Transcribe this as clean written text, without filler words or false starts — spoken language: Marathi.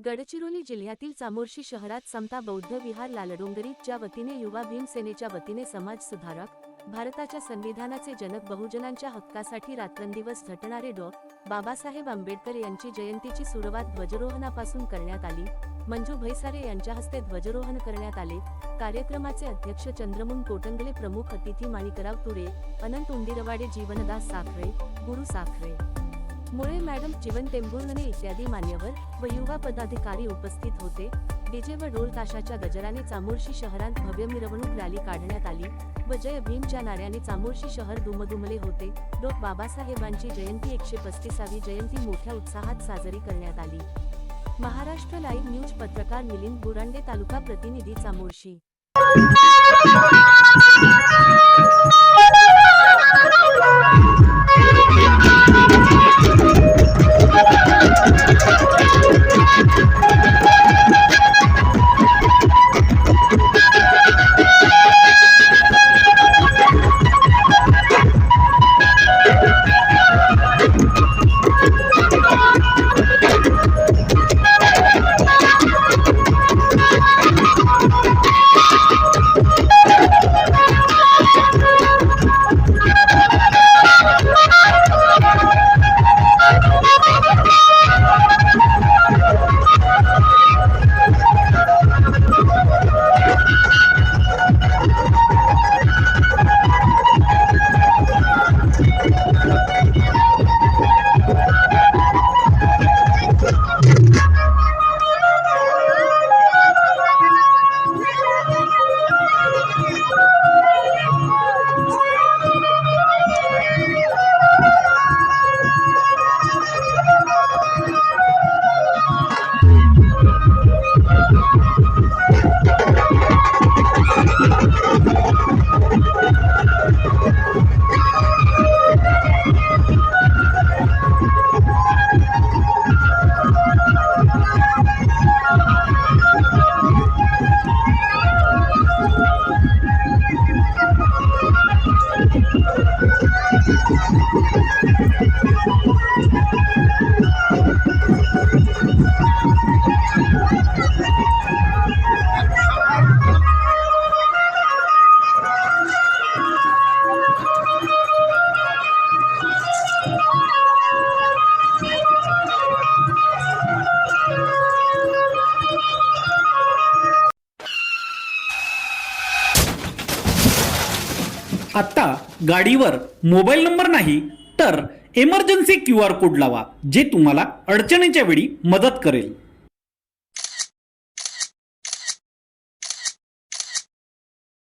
गडचिरोली जिल्ह्यातील चामोर्शी शहरात समता बौद्ध विहार लालडोंगरीच्या वतीने युवा भीम सेनेच्या वतीने समाज सुधारक, भारताच्या संविधानाचे जनक, बहुजनांच्या हक्कासाठी रात्रंदिवस झटणारे डॉ. बाबासाहेब आंबेडकर यांची जयंतीची सुरुवात ध्वजारोहणापासून करण्यात आली. मंजू भैसारे यांच्या हस्ते ध्वजारोहण करण्यात आले. कार्यक्रमाचे अध्यक्ष चंद्रमोहन कोटंगले, प्रमुख अतिथी माणिकराव तुरे, अनंत उंडीरवाडे, जीवनदास साखरे, गुरु साखरे, मुळे मॅडम, जीवन टेंभुर्णे इत्यादी मान्यवर व युवा पदाधिकारी उपस्थित होते. डीजे व ढोल ताशाच्या गजराने चामोर्शी शहरात भव्य मिरवणूक रॅली काढण्यात आली व जय भीमच्या नाऱ्याने चामोर्शी शहर दुमदुमले होते. डॉ. बाबासाहेबांची जयंती 135वी जयंती मोठ्या उत्साहात साजरी करण्यात आली. महाराष्ट्र लाईव्ह न्यूज पत्रकार मिलिंद बुरांडे, तालुका प्रतिनिधी, चामोर्शी. आता गाडीवर मोबाईल नंबर नाही तर इमर्जन्सी QR कोड लावा, जे तुम्हाला अडचणीच्या वेळी मदत करेल.